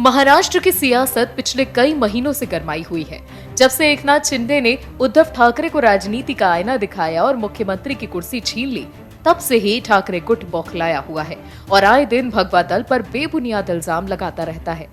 महाराष्ट्र की सियासत पिछले कई महीनों से गरमाई हुई है। जब से एकनाथ शिंदे ने उद्धव ठाकरे को राजनीति का आईना दिखाया और मुख्यमंत्री की कुर्सी छीन ली, तब से ही ठाकरे गुट बौखलाया हुआ है और आए दिन भगवा दल पर बेबुनियाद इल्जाम लगाता रहता है।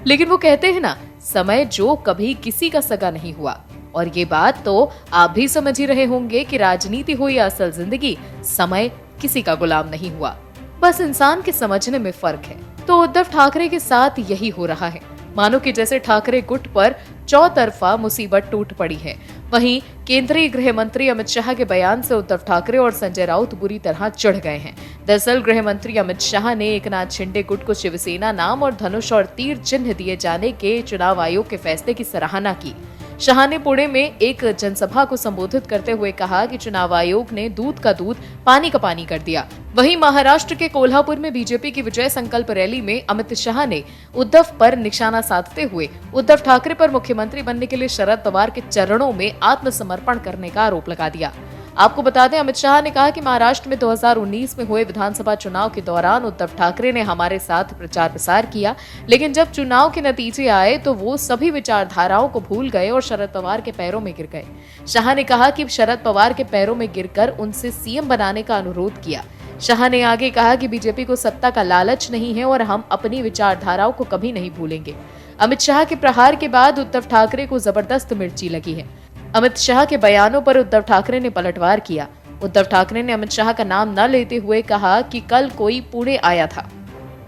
लेकिन वो कहते हैं ना, समय जो कभी किसी का सगा नहीं हुआ। और ये बात तो आप भी समझ ही रहे होंगे कि राजनीति हो या असल जिंदगी, समय किसी का गुलाम नहीं हुआ। बस इंसान के समझने में फर्क है। तो उद्धव ठाकरे के साथ यही हो रहा है। मानो कि जैसे ठाकरे गुट पर चौतरफा मुसीबत टूट पड़ी है। वहीं केंद्रीय गृह मंत्री अमित शाह के बयान से उद्धव ठाकरे और संजय राउत बुरी तरह चिढ़ गए हैं। दरअसल गृह मंत्री अमित शाह ने एकनाथ शिंदे गुट को शिवसेना नाम और धनुष और तीर चिन्ह दिए जाने के चुनाव आयोग के फैसले की सराहना की। शाह ने पुणे में एक जनसभा को संबोधित करते हुए कहा कि चुनाव आयोग ने दूध का दूध पानी का पानी कर दिया। वहीं महाराष्ट्र के कोल्हापुर में बीजेपी की विजय संकल्प रैली में अमित शाह ने उद्धव पर निशाना साधते हुए उद्धव ठाकरे पर मुख्यमंत्री बनने के लिए शरद पवार के चरणों में आत्मसमर्पण करने का आरोप लगा दिया। आपको बता दें, अमित शाह ने कहा कि महाराष्ट्र में 2019 में हुए विधानसभा चुनाव के दौरान उद्धव ठाकरे ने हमारे साथ प्रचार प्रसार किया, लेकिन जब चुनाव के नतीजे आए तो वो सभी विचारधाराओं को भूल गए और शरद पवार के पैरों में गिर गए। शाह ने कहा कि शरद पवार के पैरों में गिरकर उनसे सीएम बनाने का अनुरोध किया। शाह ने आगे कहा कि बीजेपी को सत्ता का लालच नहीं है और हम अपनी विचारधाराओं को कभी नहीं भूलेंगे। अमित शाह के प्रहार के बाद उद्धव ठाकरे को जबरदस्त मिर्ची लगी है। अमित शाह के बयानों पर उद्धव ठाकरे ने पलटवार किया। उद्धव ठाकरे ने अमित शाह का नाम न लेते हुए कहा कि कल कोई पुणे आया था।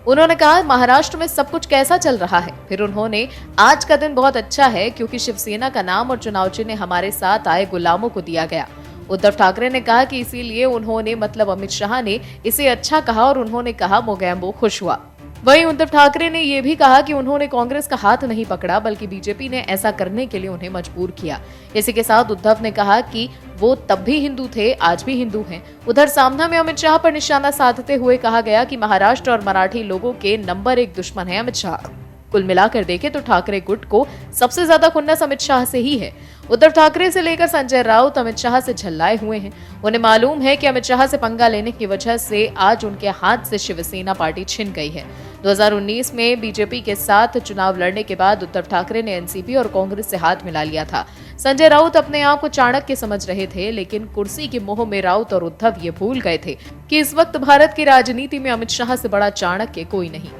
उन्होंने कहा महाराष्ट्र में सब कुछ कैसा चल रहा है। फिर उन्होंने आज का दिन बहुत अच्छा है क्योंकि शिवसेना का नाम और चुनाव चिन्ह हमारे साथ आए गुलामों को दिया गया। उद्धव ठाकरे ने कहा कि इसीलिए उन्होंने अमित शाह ने इसे अच्छा कहा और उन्होंने कहा मोगैम्बो खुश हुआ। वहीं उद्धव ठाकरे ने यह भी कहा कि उन्होंने कांग्रेस का हाथ नहीं पकड़ा बल्कि बीजेपी ने ऐसा करने के लिए उन्हें मजबूर किया। इसी के साथ उद्धव ने कहा कि वो तब भी हिंदू थे, आज भी हिंदू हैं। उधर सामना में अमित शाह पर निशाना साधते हुए कहा गया कि महाराष्ट्र और मराठी लोगों के नंबर 1 दुश्मन है अमित शाह। कुल मिलाकर देखें तो ठाकरे गुट को सबसे ज्यादा खुन्नस अमित शाह से ही है। उद्धव ठाकरे से लेकर संजय राउत अमित शाह से झल्लाए हुए हैं। उन्हें मालूम है कि अमित शाह से पंगा लेने की वजह से आज उनके हाथ से शिवसेना पार्टी छिन गई है। 2019 में बीजेपी के साथ चुनाव लड़ने के बाद उद्धव ठाकरे ने एनसीपी और कांग्रेस से हाथ मिला लिया था। संजय राउत अपने आप को चाणक्य समझ रहे थे, लेकिन कुर्सी के मोह में राउत और उद्धव ये भूल गए थे कि इस वक्त भारत की राजनीति में अमित शाह से बड़ा चाणक्य कोई नहीं।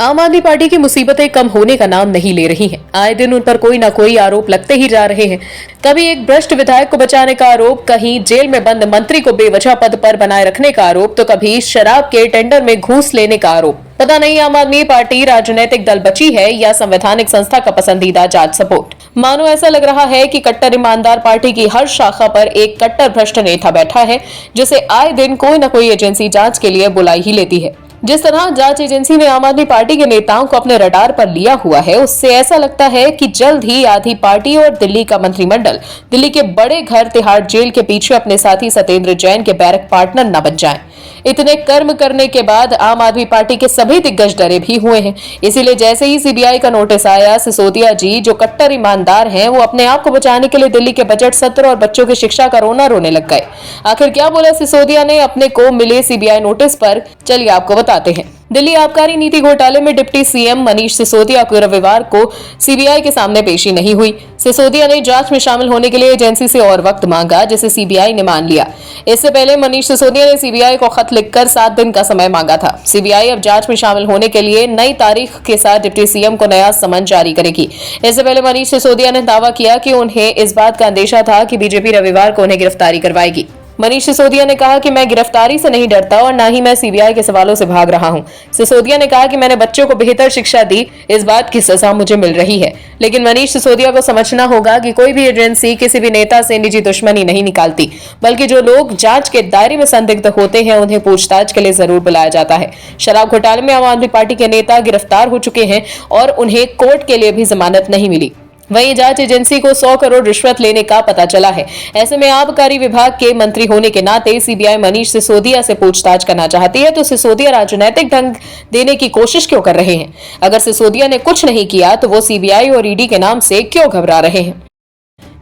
आम आदमी पार्टी की मुसीबतें कम होने का नाम नहीं ले रही हैं। आए दिन उन पर कोई न कोई आरोप लगते ही जा रहे हैं। कभी एक भ्रष्ट विधायक को बचाने का आरोप, कहीं जेल में बंद मंत्री को बेवजह पद पर बनाए रखने का आरोप, तो कभी शराब के टेंडर में घूस लेने का आरोप। पता नहीं आम आदमी पार्टी राजनीतिक दल बची है या संवैधानिक संस्था का पसंदीदा जांच सपोर्ट। मानो ऐसा लग रहा है कि कट्टर ईमानदार पार्टी की हर शाखा पर एक कट्टर भ्रष्ट नेता बैठा है, जिसे आए दिन कोई न कोई एजेंसी जांच के लिए बुलाई ही लेती है। जिस तरह जांच एजेंसी ने आम आदमी पार्टी के नेताओं को अपने रडार पर लिया हुआ है, उससे ऐसा लगता है कि जल्द ही आधी पार्टी और दिल्ली का मंत्रिमंडल दिल्ली के बड़े घर तिहाड़ जेल के पीछे अपने साथी सत्येंद्र जैन के बैरक पार्टनर न बन जाएं। इतने कर्म करने के बाद आम आदमी पार्टी के सभी दिग्गज डरे भी हुए हैं। इसीलिए जैसे ही सीबीआई का नोटिस आया, सिसोदिया जी जो कट्टर ईमानदार हैं, वो अपने आप को बचाने के लिए दिल्ली के बजट सत्र और बच्चों की शिक्षा का रोना रोने लग गए। आखिर क्या बोला सिसोदिया ने अपने को मिले सीबीआई नोटिस पर, चलिए आपको बताते हैं। दिल्ली आबकारी नीति घोटाले में डिप्टी सीएम मनीष सिसोदिया को रविवार को सीबीआई के सामने पेशी नहीं हुई। सिसोदिया ने जांच में शामिल होने के लिए एजेंसी से और वक्त मांगा, जिसे सीबीआई ने मान लिया। इससे पहले मनीष सिसोदिया ने सीबीआई को खत लिखकर 7 दिन का समय मांगा था। सीबीआई अब जांच में शामिल होने के लिए नई तारीख के साथ डिप्टी सीएम को नया समन जारी करेगी। इससे पहले मनीष सिसोदिया ने दावा किया कि उन्हें इस बात का अंदेशा था कि बीजेपी रविवार को उन्हें गिरफ्तारी करवाएगी। मनीष सिसोदिया ने कहा कि मैं गिरफ्तारी से नहीं डरता और न ही मैं सीबीआई के सवालों से भाग रहा हूं। सिसोदिया ने कहा कि मैंने बच्चों को बेहतर शिक्षा दी, इस बात की सजा मुझे मिल रही है। लेकिन मनीष सिसोदिया को समझना होगा कि कोई भी एजेंसी किसी भी नेता से निजी दुश्मनी नहीं निकालती, बल्कि जो लोग जांच के दायरे में संदिग्ध होते हैं उन्हें पूछताछ के लिए जरूर बुलाया जाता है। शराब घोटाले में आम आदमी पार्टी के नेता गिरफ्तार हो चुके हैं और उन्हें कोर्ट के लिए भी जमानत नहीं मिली। वहीं जांच एजेंसी को 100 करोड़ रिश्वत लेने का पता चला है। ऐसे में आबकारी विभाग के मंत्री होने के नाते सीबीआई मनीष सिसोदिया से पूछताछ करना चाहती है, तो सिसोदिया राजनीतिक ढंग देने की कोशिश क्यों कर रहे हैं? अगर सिसोदिया ने कुछ नहीं किया तो वो सीबीआई और ईडी के नाम से क्यों घबरा रहे हैं?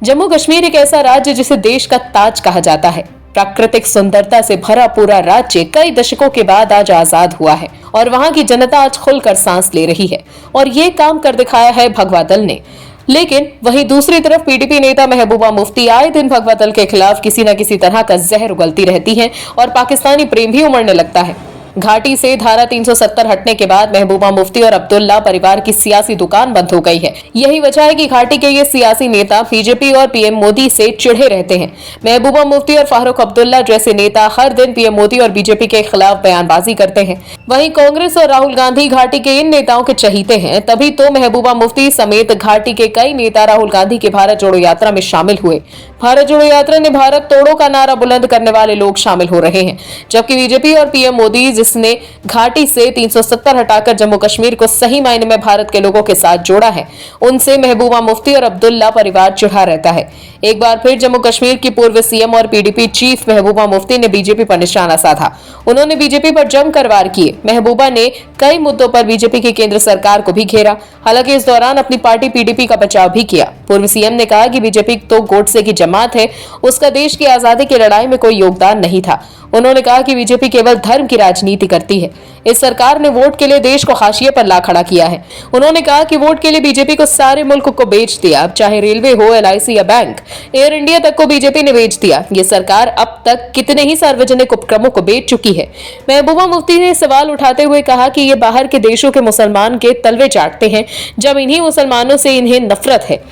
जम्मू कश्मीर एक ऐसा राज्य जिसे देश का ताज कहा जाता है। प्राकृतिक सुंदरता से भरा पूरा राज्य कई दशकों के बाद आज आजाद हुआ है और वहां की जनता आज खुलकर सांस ले रही है और ये काम कर दिखाया है भगवा दल ने। लेकिन वहीं दूसरी तरफ पीडीपी नेता महबूबा मुफ्ती आए दिन भगवा दल के खिलाफ किसी न किसी तरह का जहर उगलती रहती हैं और पाकिस्तानी प्रेम भी उमड़ने लगता है। घाटी से धारा 370 हटने के बाद महबूबा मुफ्ती और अब्दुल्ला परिवार की सियासी दुकान बंद हो गई है। यही वजह है कि घाटी के ये सियासी नेता बीजेपी और पीएम मोदी से चिढ़े रहते हैं। महबूबा मुफ्ती और फारूक अब्दुल्ला जैसे नेता हर दिन पीएम मोदी और बीजेपी के खिलाफ बयानबाजी करते हैं। वहीं कांग्रेस और राहुल गांधी घाटी के इन नेताओं के चहीते हैं, तभी तो महबूबा मुफ्ती समेत घाटी के कई नेता राहुल गांधी की भारत जोड़ो यात्रा में शामिल हुए। भारत जोड़ो यात्रा ने भारत तोड़ो का नारा बुलंद करने वाले लोग शामिल हो रहे हैं, जबकि बीजेपी और पीएम मोदी जिसने घाटी से 370 हटाकर जम्मू कश्मीर को सही मायने में भारत के लोगों के साथ जोड़ा है, उनसे महबूबा मुफ्ती और अब्दुल्ला परिवार चिढ़ा रहता है। एक बार फिर जम्मू कश्मीर की पूर्व सीएम और पीडीपी चीफ महबूबा मुफ्ती ने बीजेपी पर निशाना साधा। उन्होंने बीजेपी पर जमकर वार किए। महबूबा ने कई मुद्दों पर बीजेपी की केंद्र सरकार को भी घेरा। हालांकि इस दौरान अपनी पार्टी पीडीपी का बचाव भी किया। पूर्व सीएम ने कहा कि बीजेपी तो गोडसे की जमात है, उसका देश की आजादी की लड़ाई में कोई योगदान नहीं था। उन्होंने कहा कि बीजेपी केवल धर्म की राजनीति करती है। इस सरकार ने वोट के लिए देश को हाशिए पर ला खड़ा किया है। उन्होंने कहा कि वोट के लिए बीजेपी को सारे मुल्क को बेच दिया, अब चाहे रेलवे हो, एलआईसी या बैंक, एयर इंडिया तक को बीजेपी ने बेच दिया। ये सरकार अब तक कितने ही सार्वजनिक उपक्रमों को बेच चुकी है। महबूबा मुफ्ती ने सवाल उठाते हुए कहा कि ये बाहर के देशों के मुसलमान के तलवे चाटते हैं, जब इन्हीं मुसलमानों से इन्हें नफरत है।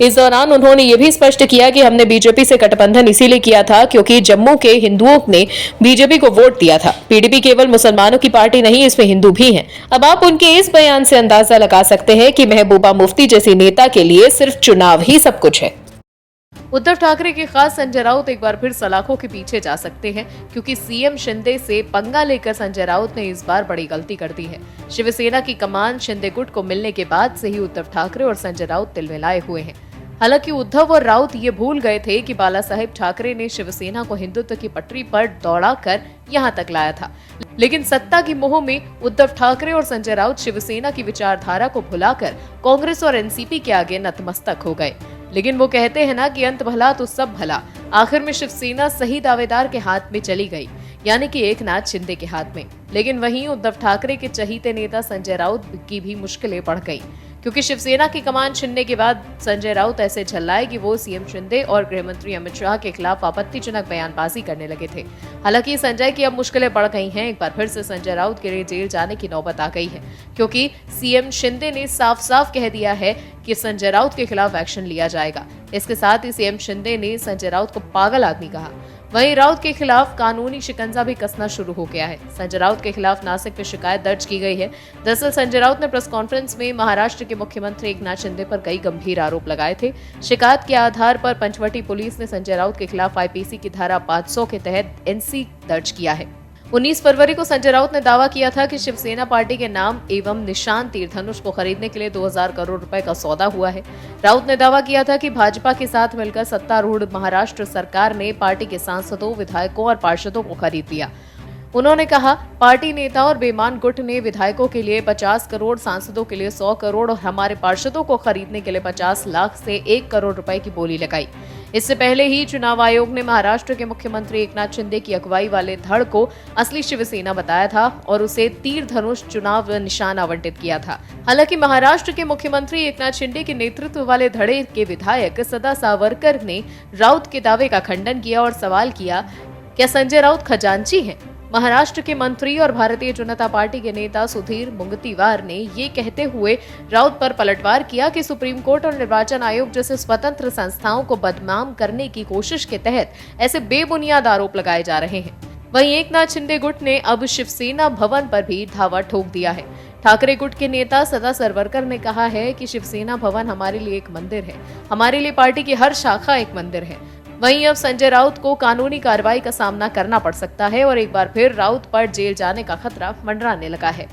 इस दौरान उन्होंने ये भी स्पष्ट किया कि हमने बीजेपी से गठबंधन इसीलिए किया था क्योंकि जम्मू के हिंदुओं ने बीजेपी को वोट दिया था। पीडीपी केवल मुसलमानों की पार्टी नहीं, इसमें हिंदू भी हैं। अब आप उनके इस बयान से अंदाजा लगा सकते हैं कि महबूबा मुफ्ती जैसी नेता के लिए सिर्फ चुनाव ही सब कुछ है। उद्धव ठाकरे के खास संजय राउत एक बार फिर सलाखों के पीछे जा सकते हैं, क्योंकि सीएम शिंदे से पंगा लेकर संजय राउत ने इस बार बड़ी गलती कर दी है। शिवसेना की कमान शिंदे गुट को मिलने के बाद से ही उद्धव ठाकरे और संजय राउत तिलमिलाए हुए हैं। हालांकि उद्धव और राउत ये भूल गए थे कि बाला साहेब ठाकरे ने शिवसेना को हिंदुत्व की पटरी पर दौड़ाकर यहां तक लाया था। लेकिन सत्ता की मोह में उद्धव ठाकरे और संजय राउत शिवसेना की विचारधारा को भुलाकर कांग्रेस और एनसीपी के आगे नतमस्तक हो गए। लेकिन वो कहते हैं ना कि अंत भला तो सब भला। आखिर में शिवसेना सही दावेदार के हाथ में चली गई, यानी कि एकनाथ शिंदे के हाथ में। लेकिन वहीं उद्धव ठाकरे के चहीते नेता संजय राउत की भी मुश्किलें बढ़ गई, क्योंकि शिवसेना की कमान छिनने के बाद संजय राउत ऐसे झल्लाए कि वो सीएम शिंदे और गृहमंत्री अमित शाह के खिलाफ आपत्तिजनक बयानबाजी करने लगे थे। हालांकि संजय की अब मुश्किलें बढ़ गई हैं। एक बार फिर से संजय राउत के लिए जेल जाने की नौबत आ गई है, क्योंकि सीएम शिंदे ने साफ साफ कह दिया है कि संजय राउत के खिलाफ एक्शन लिया जाएगा। इसके साथ ही सीएम शिंदे ने संजय राउत को पागल आदमी कहा। वहीं राउत के खिलाफ कानूनी शिकंजा भी कसना शुरू हो गया है। संजय राउत के खिलाफ नासिक में शिकायत दर्ज की गई है। दरअसल संजय राउत ने प्रेस कॉन्फ्रेंस में महाराष्ट्र के मुख्यमंत्री एकनाथ शिंदे पर कई गंभीर आरोप लगाए थे। शिकायत के आधार पर पंचवटी पुलिस ने संजय राउत के खिलाफ आईपीसी की धारा 500 के तहत एनसी दर्ज किया है। 19 फरवरी को संजय राउत ने दावा किया था कि शिवसेना पार्टी के नाम एवं निशान तीर धनुष को खरीदने के लिए 2000 करोड़ रुपए का सौदा हुआ है। राउत ने दावा किया था कि भाजपा के साथ मिलकर सत्तारूढ़ महाराष्ट्र सरकार ने पार्टी के सांसदों, विधायकों और पार्षदों को खरीद लिया। उन्होंने कहा, पार्टी नेता और बेईमान गुट ने विधायकों के लिए 50 करोड़, सांसदों के लिए 100 करोड़ और हमारे पार्षदों को खरीदने के लिए 50 लाख से 1 करोड़ रुपए की बोली लगाई। इससे पहले ही चुनाव आयोग ने महाराष्ट्र के मुख्यमंत्री एकनाथ शिंदे की अगुवाई वाले धड़ को असली शिवसेना बताया था और उसे तीर धनुष चुनाव निशान आवंटित किया था। हालांकि महाराष्ट्र के मुख्यमंत्री एकनाथ शिंदे के नेतृत्व वाले धड़े के विधायक सदा सावरकर ने राउत के दावे का खंडन किया और सवाल किया, क्या संजय राउत खजांची हैं? महाराष्ट्र के मंत्री और भारतीय जनता पार्टी के नेता सुधीर मुंगतीवार ने ये कहते हुए राउत पर पलटवार किया कि सुप्रीम कोर्ट और निर्वाचन आयोग जैसे स्वतंत्र संस्थाओं को बदनाम करने की कोशिश के तहत ऐसे बेबुनियाद आरोप लगाए जा रहे हैं। वहीं एकनाथ शिंदे गुट ने अब शिवसेना भवन पर भी धावा ठोक दिया है। ठाकरे गुट के नेता सदा सरवरकर ने कहा है कि शिवसेना भवन हमारे लिए एक मंदिर है, हमारे लिए पार्टी की हर शाखा एक मंदिर है। वहीं अब संजय राउत को कानूनी कार्रवाई का सामना करना पड़ सकता है और एक बार फिर राउत पर जेल जाने का खतरा मंडराने लगा है।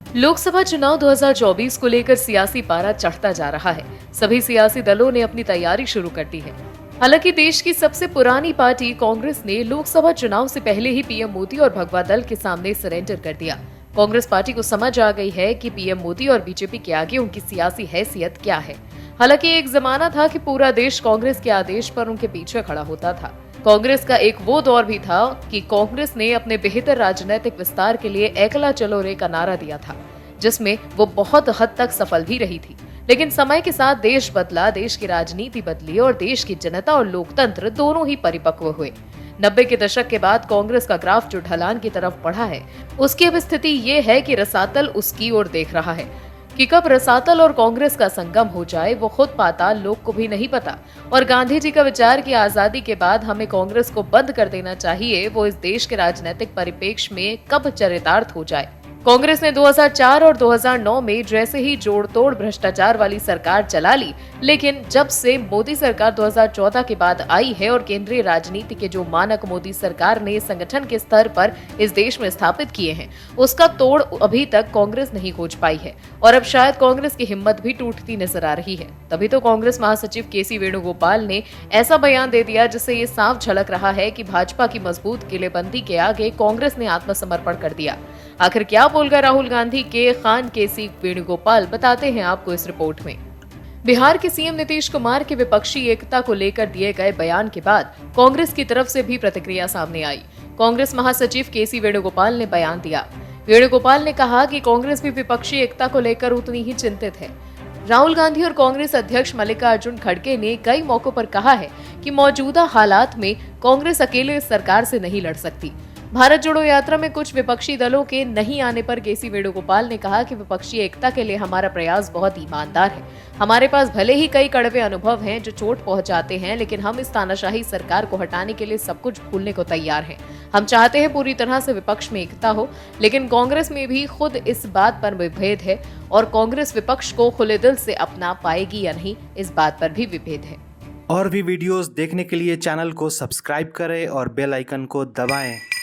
लोकसभा चुनाव 2024 को लेकर सियासी पारा चढ़ता जा रहा है। सभी सियासी दलों ने अपनी तैयारी शुरू कर दी है। हालांकि देश की सबसे पुरानी पार्टी कांग्रेस ने लोकसभा चुनाव से पहले ही पीएम मोदी और भगवा दल के सामने सरेंडर कर दिया। कांग्रेस पार्टी को समझ आ गई है कि पीएम मोदी और बीजेपी के आगे उनकी सियासी हैसियत क्या है। हालांकि एक जमाना था कि पूरा देश कांग्रेस के आदेश पर उनके पीछे खड़ा होता था। कांग्रेस का एक वो दौर भी था कि कांग्रेस ने अपने बेहतर राजनीतिक विस्तार के लिए एकला चलो रे का नारा दिया था, जिसमें वो बहुत हद तक सफल भी रही थी। लेकिन समय के साथ देश बदला, देश की राजनीति बदली और देश की जनता और लोकतंत्र दोनों ही परिपक्व हुए। 90 के दशक के बाद कांग्रेस का ग्राफ जो ढलान की तरफ बढ़ा है, उसकी अब स्थिति ये है कि रसातल उसकी ओर देख रहा है। कि कब रसातल और कांग्रेस का संगम हो जाए वो खुद पाताल लोग को भी नहीं पता। और गांधी जी का विचार कि आजादी के बाद हमें कांग्रेस को बंद कर देना चाहिए, वो इस देश के राजनीतिक परिप्रेक्ष्य में कब चरितार्थ हो जाए। कांग्रेस ने 2004 और 2009 में जैसे ही जोड़ तोड़ भ्रष्टाचार वाली सरकार चला ली, लेकिन जब से मोदी सरकार 2014 के बाद आई है और केंद्रीय राजनीति के जो मानक मोदी सरकार ने संगठन के स्तर पर इस देश में स्थापित किए हैं, उसका तोड़ अभी तक कांग्रेस नहीं खोज पाई है। और अब शायद कांग्रेस की हिम्मत भी टूटती नजर आ रही है। तभी तो कांग्रेस महासचिव केसी वेणुगोपाल ने ऐसा बयान दे दिया जिससे ये साफ झलक रहा है कि भाजपा की मजबूत किलेबंदी के आगे कांग्रेस ने आत्मसमर्पण कर दिया। आखिर क्या बोल गए राहुल गांधी के खान केसी वेणुगोपाल, बताते हैं आपको इस रिपोर्ट में। बिहार के सीएम नीतीश कुमार के विपक्षी एकता को लेकर दिए गए बयान के बाद कांग्रेस की तरफ से भी प्रतिक्रिया सामने आई। कांग्रेस महासचिव केसी वेणुगोपाल ने बयान दिया। वेणुगोपाल ने कहा कि कांग्रेस भी विपक्षी एकता को लेकर उतनी ही चिंतित है। राहुल गांधी और कांग्रेस अध्यक्ष मल्लिकार्जुन खड़गे ने कई मौकों पर कहा है कि मौजूदा हालात में कांग्रेस अकेले इस सरकार से नहीं लड़ सकती। भारत जोड़ो यात्रा में कुछ विपक्षी दलों के नहीं आने पर केसी वेणुगोपाल ने कहा कि विपक्षी एकता के लिए हमारा प्रयास बहुत ईमानदार है। हमारे पास भले ही कई कड़वे अनुभव हैं जो चोट पहुंचाते हैं, लेकिन हम इस तानाशाही सरकार को हटाने के लिए सब कुछ भूलने को तैयार हैं। हम चाहते हैं पूरी तरह से विपक्ष में एकता हो, लेकिन कांग्रेस में भी खुद इस बात पर विभेद है और कांग्रेस विपक्ष को खुले दिल से अपना पाएगी या नहीं, इस बात पर भी विभेद है। और भी वीडियोस देखने के लिए चैनल को सब्सक्राइब करें और बेल आइकन को दबाएं।